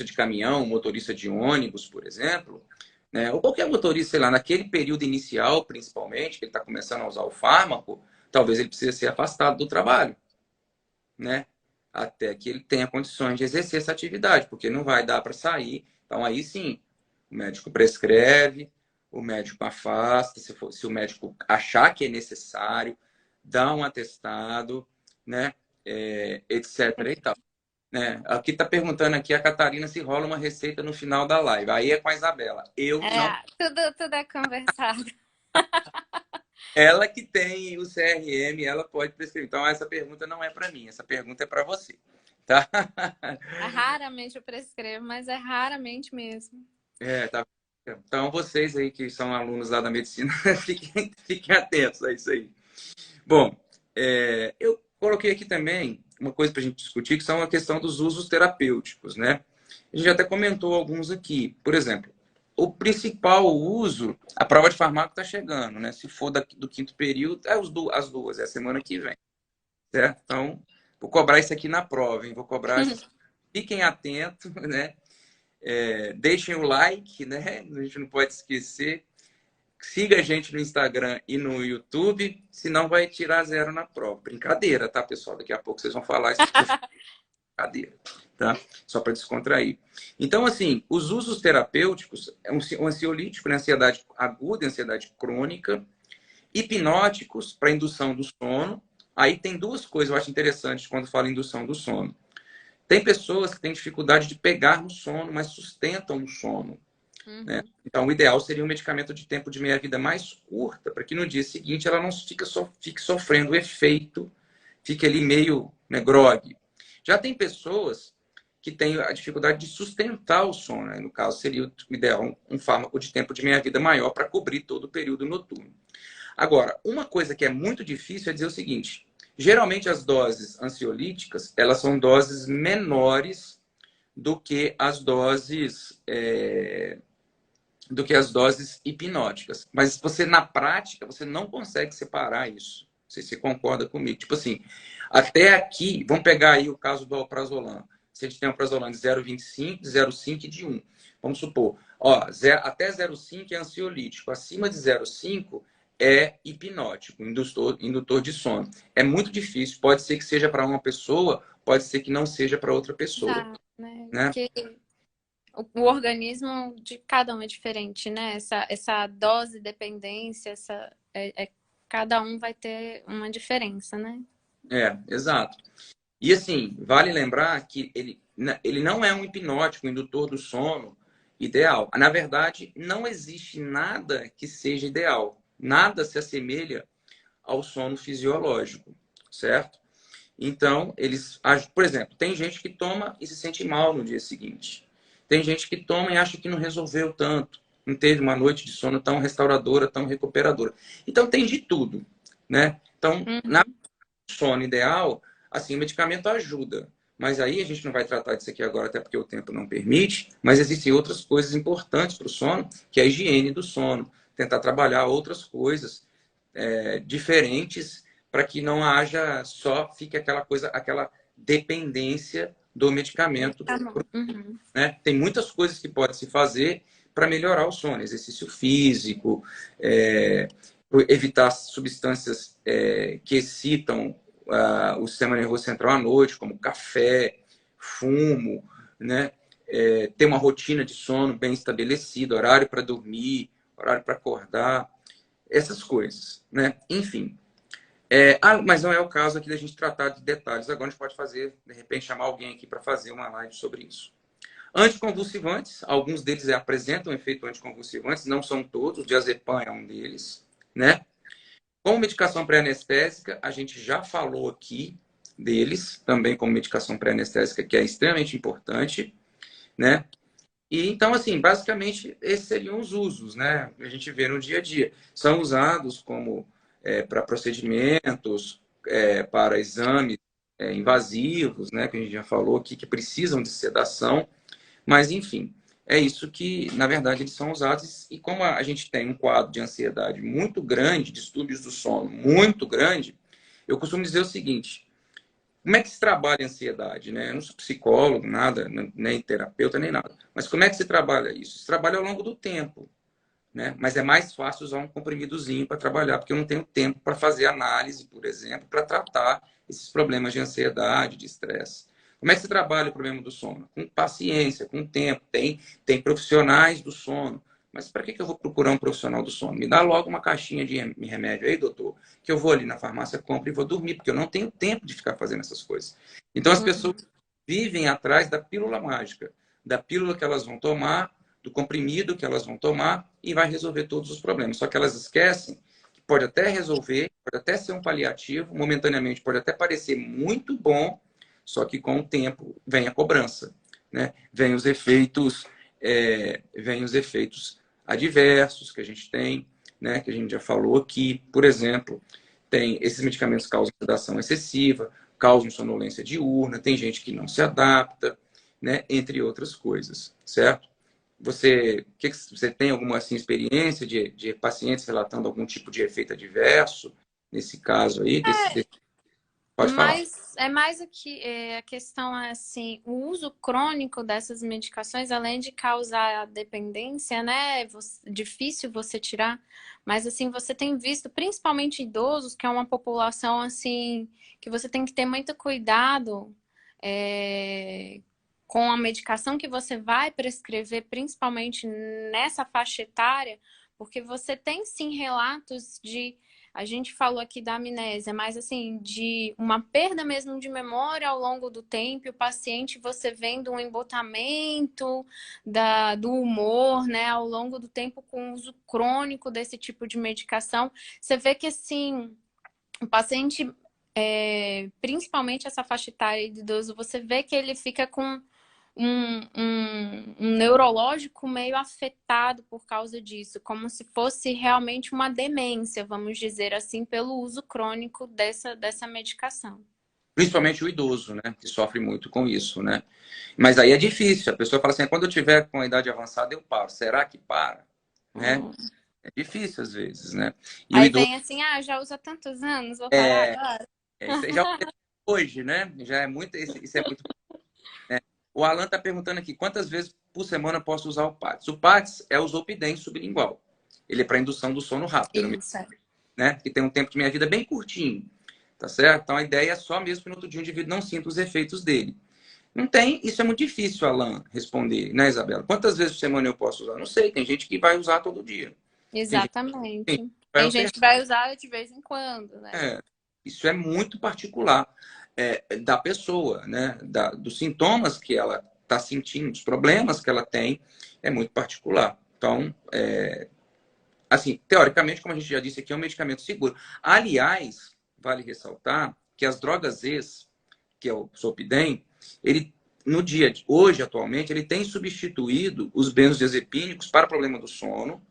de caminhão, o motorista de ônibus, por exemplo, né, ou qualquer motorista, sei lá, naquele período inicial, principalmente, que ele está começando a usar o fármaco, talvez ele precise ser afastado do trabalho, né? Até que ele tenha condições de exercer essa atividade, porque não vai dar para sair. Então, aí sim, o médico prescreve, o médico afasta, se o médico achar que é necessário, dá um atestado, né? Etc. e tal. Né? Aqui está perguntando aqui a Catarina se rola uma receita no final da live. Aí é com a Isabela. Eu não. É, tudo é conversado. Ela que tem o CRM, ela pode prescrever. Então, essa pergunta não é para mim, essa pergunta é para você. Tá? Raramente eu prescrevo, mas é raramente mesmo. Tá. Então, vocês aí que são alunos lá da medicina, fiquem atentos a isso aí. Bom, eu coloquei aqui também uma coisa para a gente discutir, que são a questão dos usos terapêuticos, né? A gente até comentou alguns aqui. Por exemplo, o principal uso, a prova de farmácia está chegando, né? Se for do quinto período, as duas, é a semana que vem, certo? Então, vou cobrar isso aqui na prova, hein? Vou cobrar. Fiquem atentos, né? Deixem o like, né? A gente não pode esquecer. Siga a gente no Instagram e no YouTube, senão vai tirar zero na prova. Brincadeira, tá, pessoal? Daqui a pouco vocês vão falar isso que eu fiz brincadeira, tá? Só para descontrair. Então, assim, os usos terapêuticos é um ansiolítico, né? Ansiedade aguda, ansiedade crônica, hipnóticos para indução do sono. Aí tem duas coisas eu acho interessantes quando falo em indução do sono. Tem pessoas que têm dificuldade de pegar no sono, mas sustentam o sono. Né? Uhum. Então, o ideal seria um medicamento de tempo de meia-vida mais curta, para que no dia seguinte ela não fique sofrendo o efeito, fique ali meio, né, grogue. Já tem pessoas que têm a dificuldade de sustentar o sono. Né? No caso, seria o ideal um fármaco de tempo de meia-vida maior para cobrir todo o período noturno. Agora, uma coisa que é muito difícil é dizer o seguinte: geralmente as doses ansiolíticas elas são doses menores do que as doses hipnóticas. Mas você, na prática, você não consegue separar isso. Não sei se você concorda comigo. Tipo assim, até aqui, vamos pegar aí o caso do alprazolam. Se a gente tem um alprazolam de 0,25, de 0,5 e de 1. Vamos supor, ó, até 0,5 é ansiolítico, acima de 0,5 é hipnótico, indutor de sono. É muito difícil, pode ser que seja para uma pessoa, pode ser que não seja para outra pessoa. Exato, né? Né? Porque o organismo de cada um é diferente, né? Essa dose dependência, cada um vai ter uma diferença, né? Exato. E assim, vale lembrar que ele não é um hipnótico, um indutor do sono ideal. Na verdade, não existe nada que seja ideal. Nada se assemelha ao sono fisiológico, certo? Então, por exemplo, tem gente que toma e se sente mal no dia seguinte. Tem gente que toma e acha que não resolveu tanto, não teve uma noite de sono tão restauradora, tão recuperadora. Então, tem de tudo, né? Então, na Uhum. sono ideal, assim, o medicamento ajuda. Mas aí a gente não vai tratar disso aqui agora, até porque o tempo não permite. Mas existem outras coisas importantes para o sono, que é a higiene do sono. Tentar trabalhar outras coisas diferentes para que não haja fique aquela coisa, aquela dependência do medicamento. Tá bom. Uhum. Né? Tem muitas coisas que pode se fazer para melhorar o sono, exercício físico, evitar substâncias que excitam o sistema nervoso central à noite, como café, fumo, né? Ter uma rotina de sono bem estabelecida, horário para dormir, horário para acordar, essas coisas, né? Enfim. Mas não é o caso aqui da gente tratar de detalhes. Agora a gente pode fazer, de repente, chamar alguém aqui para fazer uma live sobre isso. Anticonvulsivantes, alguns deles apresentam efeito anticonvulsivantes, não são todos, o diazepam é um deles, né? Como medicação pré-anestésica, a gente já falou aqui, deles, também como medicação pré-anestésica, que é extremamente importante, né? E então, assim, basicamente, esses seriam os usos, né? Que a gente vê no dia a dia. São usados como para procedimentos, para exames invasivos, né? Que a gente já falou aqui, que precisam de sedação. Mas, enfim, é isso que, na verdade, eles são usados. E como a gente tem um quadro de ansiedade muito grande, distúrbios do sono muito grande, eu costumo dizer o seguinte: como é que se trabalha a ansiedade, né? Eu não sou psicólogo, nada, nem terapeuta, nem nada. Mas como é que se trabalha isso? Se trabalha ao longo do tempo, né? Mas é mais fácil usar um comprimidozinho para trabalhar, porque eu não tenho tempo para fazer análise, por exemplo, para tratar esses problemas de ansiedade, de estresse. Como é que se trabalha o problema do sono? Com paciência, com tempo. Tem profissionais do sono. Mas para que eu vou procurar um profissional do sono? Me dá logo uma caixinha de remédio aí, doutor, que eu vou ali na farmácia, compro e vou dormir, porque eu não tenho tempo de ficar fazendo essas coisas. Então as pessoas vivem atrás da pílula mágica, da pílula que elas vão tomar, do comprimido que elas vão tomar e vai resolver todos os problemas. Só que elas esquecem que pode até resolver, pode até ser um paliativo, momentaneamente pode até parecer muito bom, só que com o tempo vem a cobrança, né? Vem os efeitos adversos que a gente tem, né? Que a gente já falou aqui. Por exemplo, tem esses medicamentos causam sedação excessiva, causam sonolência diurna, tem gente que não se adapta, né? Entre outras coisas, certo? Você tem alguma assim, experiência de pacientes relatando algum tipo de efeito adverso nesse caso aí? Pode falar. Mas é mais aqui, a questão é assim, o uso crônico dessas medicações, além de causar dependência, né? Difícil você tirar, mas assim, você tem visto, principalmente idosos, que é uma população assim, que você tem que ter muito cuidado com a medicação que você vai prescrever, principalmente nessa faixa etária, porque você tem sim relatos de a gente falou aqui da amnésia, mas assim, de uma perda mesmo de memória ao longo do tempo, e o paciente você vendo um embotamento do humor, né, ao longo do tempo com o uso crônico desse tipo de medicação. Você vê que assim, o paciente, principalmente essa faixa etária de idoso, você vê que ele fica com um neurológico meio afetado por causa disso, como se fosse realmente uma demência, vamos dizer assim, pelo uso crônico dessa medicação. Principalmente o idoso, né? Que sofre muito com isso, né? Mas aí é difícil. A pessoa fala assim, quando eu tiver com a idade avançada, eu paro. Será que para? Né? Hum. É difícil às vezes, né? E o Aí idoso vem assim, já usa tantos anos, vou parar agora. isso aí já é hoje, né? Já é muito, isso é muito, né? O Alan está perguntando aqui, quantas vezes por semana eu posso usar o PATS? O PATS é o Zolpidem sublingual. Ele é para indução do sono rápido, Isso. né? Que tem um tempo de minha vida bem curtinho, tá certo? Então a ideia é só mesmo que no outro dia o indivíduo não sinta os efeitos dele. Não tem, isso é muito difícil, Alan, responder, né, Isabela? Quantas vezes por semana eu posso usar? Não sei, tem gente que vai usar todo dia. Tem gente que Exatamente. vai Tem alternar. gente que vai usar de vez em quando, né? Isso é muito particular da pessoa, né? Dos sintomas que ela está sentindo, dos problemas que ela tem, é muito particular. Então, assim, teoricamente, como a gente já disse aqui, é um medicamento seguro. Aliás, vale ressaltar que as drogas ex, que é o Zolpidem, ele no dia de hoje, atualmente, ele tem substituído os benzodiazepínicos para problema do sono.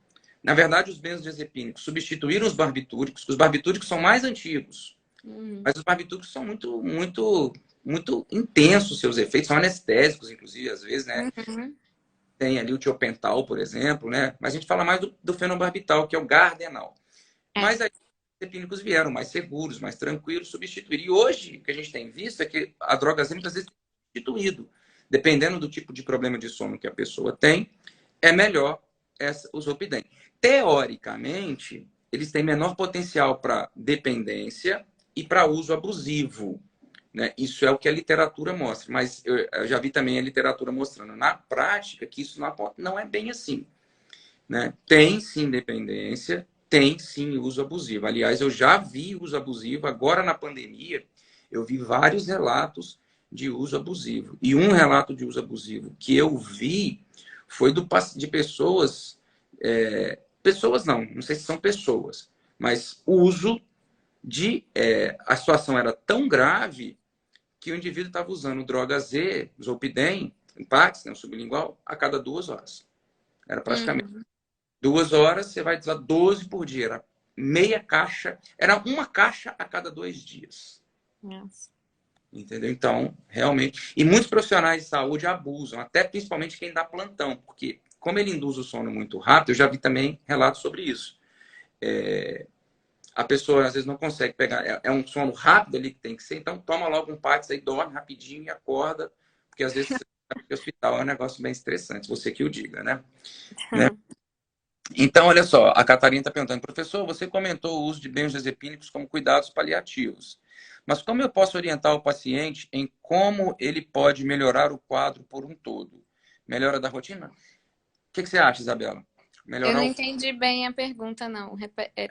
Na verdade, os benzodiazepínicos substituíram os barbitúricos. Os barbitúricos são mais antigos, mas os barbitúricos são muito, muito, muito intensos seus efeitos, são anestésicos, inclusive, às vezes, né? Uhum. Tem ali o tiopental, por exemplo, né? Mas a gente fala mais do fenobarbital, que é o gardenal. É. Mas aí os epínicos vieram mais seguros, mais tranquilos, substituir. E hoje, o que a gente tem visto é que a droga muitas vezes tem substituído. Dependendo do tipo de problema de sono que a pessoa tem, é melhor o Zolpidem. Teoricamente, eles têm menor potencial para dependência e para uso abusivo. Né? Isso é o que a literatura mostra. Mas eu já vi também a literatura mostrando na prática que isso não é bem assim. Né? Tem sim dependência, tem sim uso abusivo. Aliás, eu já vi uso abusivo. Agora, na pandemia, eu vi vários relatos de uso abusivo. E um relato de uso abusivo que eu vi foi de pessoas... pessoas não sei se são pessoas, mas o uso a situação era tão grave que o indivíduo estava usando droga Z, Zolpidem, Empax, né, o sublingual, a cada 2 horas. Era praticamente Uhum. 2 horas, você vai usar 12 por dia. Era meia caixa, era uma caixa a cada 2 dias. Nossa. Entendeu? Então, realmente. E muitos profissionais de saúde abusam, até principalmente quem dá plantão, porque, como ele induz o sono muito rápido, eu já vi também relatos sobre isso. A pessoa às vezes não consegue pegar, é um sono rápido ali que tem que ser, então toma logo um Pax aí, dorme rapidinho e acorda, porque às vezes o hospital é um negócio bem estressante, você que o diga, né? Então, olha só, a Catarina está perguntando, professor, você comentou o uso de benzodiazepínicos como cuidados paliativos. Mas como eu posso orientar o paciente em como ele pode melhorar o quadro por um todo? Melhora da rotina? O que você acha, Isabela? Eu Melhorar não o... entendi bem a pergunta, não.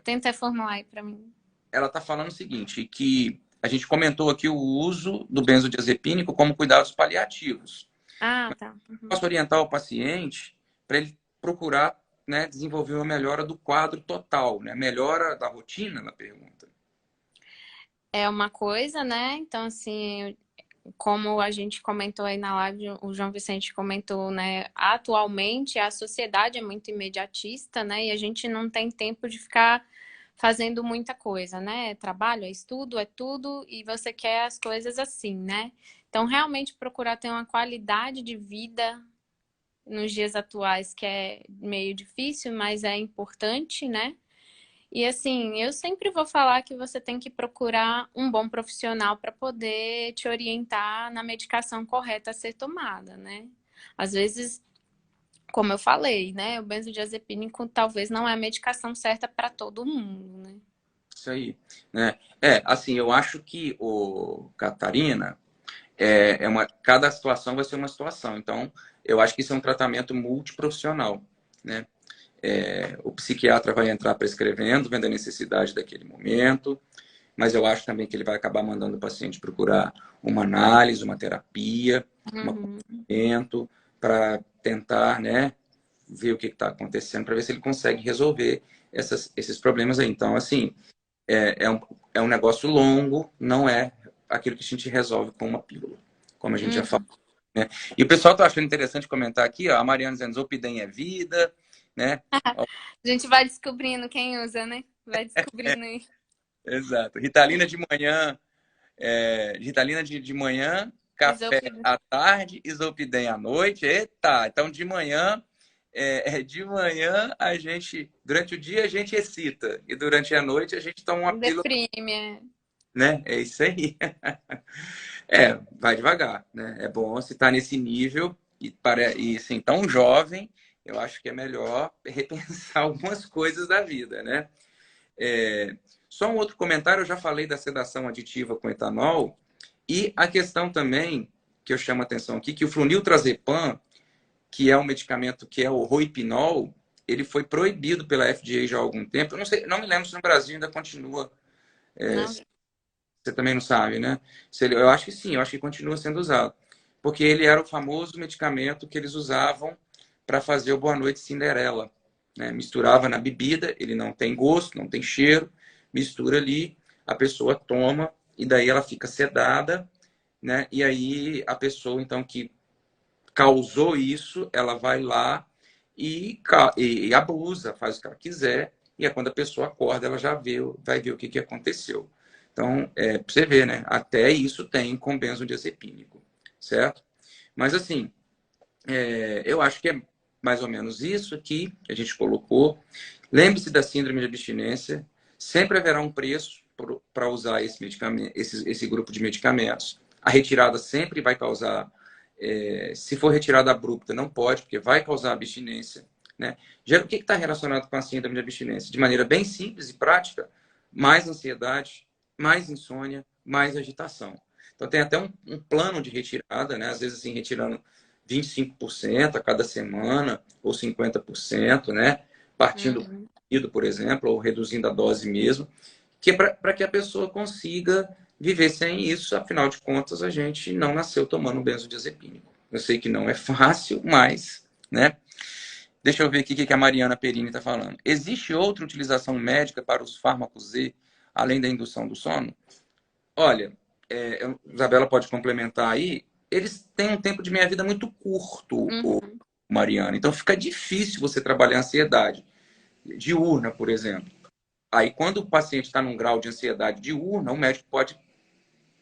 Tenta formular aí para mim. Ela está falando o seguinte, que a gente comentou aqui o uso do benzodiazepínico como cuidados paliativos. Ah, tá. Posso orientar o paciente para ele procurar, né, desenvolver uma melhora do quadro total, né? Melhora da rotina, ela pergunta. É uma coisa, né? Então, assim, como a gente comentou aí na live, o João Vicente comentou, né? Atualmente a sociedade é muito imediatista, né? E a gente não tem tempo de ficar fazendo muita coisa, né? Trabalho, é estudo, é tudo, e você quer as coisas assim, né? Então, realmente procurar ter uma qualidade de vida nos dias atuais, que é meio difícil, mas é importante, né? E assim, eu sempre vou falar que você tem que procurar um bom profissional para poder te orientar na medicação correta a ser tomada, né? Às vezes, como eu falei, né, o benzodiazepínico talvez não é a medicação certa para todo mundo, né? Isso aí, né? Assim, eu acho que o Catarina cada situação vai ser uma situação. Então, eu acho que isso é um tratamento multiprofissional, né? O psiquiatra vai entrar prescrevendo, vendo a necessidade daquele momento, mas eu acho também que ele vai acabar mandando o paciente procurar uma análise, uma terapia, um Uhum. acompanhamento para tentar, né, ver o que está acontecendo, para ver se ele consegue resolver esses problemas aí. Então, assim, é, um, é um negócio longo, não é aquilo que a gente resolve com uma pílula, como a gente já falou, Uhum. né? E o pessoal está achando interessante comentar aqui, ó, a Mariana dizendo, Zolpidem é vida, né? Ó, A gente vai descobrindo quem usa, né? Vai descobrindo aí. exato. Ritalina de manhã, Ritalina de manhã, café Isofluvina. à tarde, Zolpidem à noite. Eita, então de manhã durante o dia a gente excita e durante a noite a gente toma uma pílula, Deprime. É. né? É isso aí. Vai devagar, né? É bom se está nesse nível e assim, tão jovem, eu acho que é melhor repensar algumas coisas da vida, né? É, Só um outro comentário, eu já falei da sedação aditiva com etanol e a questão também que eu chamo a atenção aqui, que o fluniltrazepam, que é um medicamento que é o roipinol, ele foi proibido pela FDA já há algum tempo. Eu não sei, não me lembro se no Brasil ainda continua. Não, Você também não sabe, né? Eu acho que sim, eu acho que continua sendo usado. Porque ele era o famoso medicamento que eles usavam para fazer o Boa Noite Cinderela. Né? Misturava na bebida, ele não tem gosto, não tem cheiro, mistura ali, a pessoa toma e daí ela fica sedada, né? E aí a pessoa, então, que causou isso, ela vai lá e abusa, faz o que ela quiser, e é quando a pessoa acorda, ela já vai ver o que aconteceu. Então, para você ver, né? Até isso tem com benzodiazepínico, certo? Mas, assim, eu acho que é mais ou menos isso aqui que a gente colocou. Lembre-se da síndrome de abstinência. Sempre haverá um preço para usar esse medicamento, esse grupo de medicamentos. A retirada sempre vai causar, se for retirada abrupta, não pode, porque vai causar abstinência. Né? O que está relacionado com a síndrome de abstinência? De maneira bem simples e prática, mais ansiedade, mais insônia, mais agitação. Então tem até um plano de retirada, né? Às vezes assim, retirando 25% a cada semana, ou 50%, né? Partindo, uhum. por exemplo, ou reduzindo a dose mesmo, que é para que a pessoa consiga viver sem isso. Afinal de contas, a gente não nasceu tomando benzodiazepínico. Eu sei que não é fácil, mas, né? Deixa eu ver aqui o que a Mariana Perini está falando. Existe outra utilização médica para os fármacos Z, além da indução do sono? Olha, Isabela pode complementar aí, eles têm um tempo de meia-vida muito curto, Uhum. Mariana. Então fica difícil você trabalhar a ansiedade diurna, por exemplo. Aí, quando o paciente está num grau de ansiedade diurna, o médico pode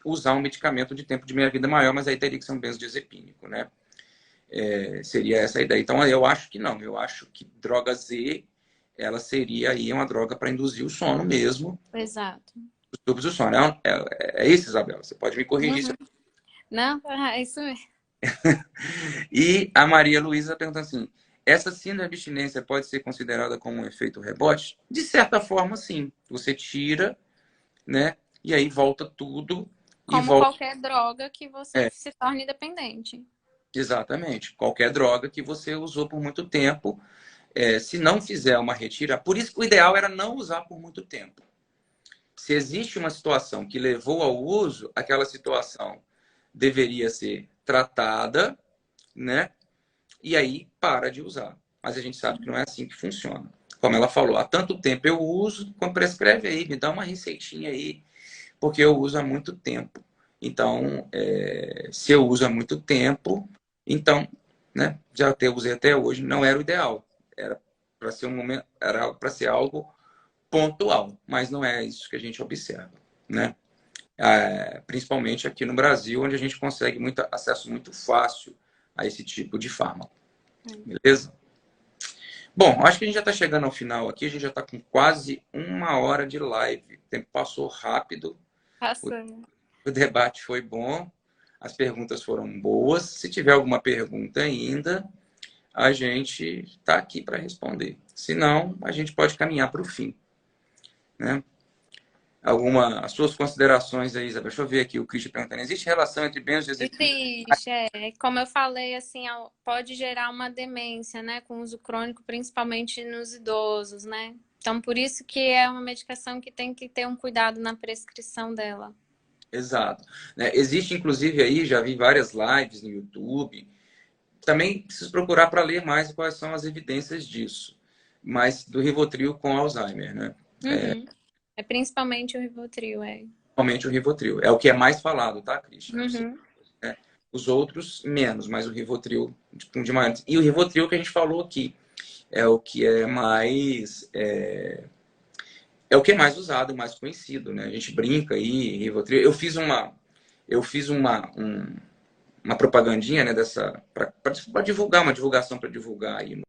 usar um medicamento de tempo de meia-vida maior, mas aí teria que ser um benzodiazepínico, né? Seria essa a ideia. Então, eu acho que não. Eu acho que droga Z, ela seria aí uma droga para induzir o sono mesmo, Exato. os tubos do sono. É isso, Isabela? Você pode me corrigir se Uhum. Não, é isso mesmo. E a Maria Luísa pergunta assim: essa síndrome de abstinência pode ser considerada como um efeito rebote? De certa forma, sim. Você tira, né? E aí volta tudo e Como volta. qualquer droga que você É, se torne dependente. exatamente. Qualquer droga que você usou por muito tempo, se não fizer uma retirada. Por isso que o ideal era não usar por muito tempo. Se existe uma situação que levou ao uso, aquela situação deveria ser tratada, né? E aí para de usar. Mas a gente sabe que não é assim que funciona. Como ela falou, há tanto tempo eu uso, quando prescreve aí, me dá uma receitinha aí, porque eu uso há muito tempo. Então, se eu uso há muito tempo, então, né, já até usei até hoje, não era o ideal. Era para ser um momento, era para ser algo pontual, mas não é isso que a gente observa, né? Principalmente aqui no Brasil, onde a gente consegue acesso muito fácil a esse tipo de fármaco. Beleza? Bom, acho que a gente já está chegando ao final aqui. A gente já está com quase 1 hora de live. O tempo passou rápido. O, Passando. o debate foi bom. As perguntas foram boas. Se tiver alguma pergunta ainda, a gente está aqui para responder. Se não, a gente pode caminhar para o fim, né? As suas considerações aí, Isabel? Deixa eu ver aqui. O Christian perguntando: existe relação entre benzodiazepina? Existe, como eu falei, assim, pode gerar uma demência, né, com uso crônico, principalmente nos idosos, né? Então, por isso que é uma medicação que tem que ter um cuidado na prescrição dela. Exato. Né? Existe, inclusive, aí, já vi várias lives no YouTube. Também preciso procurar para ler mais quais são as evidências disso. Mas do Rivotril com Alzheimer, né? Uhum. É principalmente o Rivotril, Principalmente o Rivotril. É o que é mais falado, tá, Christian? Uhum. Né? Os outros, menos, mas o Rivotril de maior. E o Rivotril que a gente falou aqui é o que é mais. É o que é mais usado, mais conhecido, né? A gente brinca aí, Rivotril. Eu fiz uma propagandinha, né, dessa para divulgar, uma divulgação para divulgar aí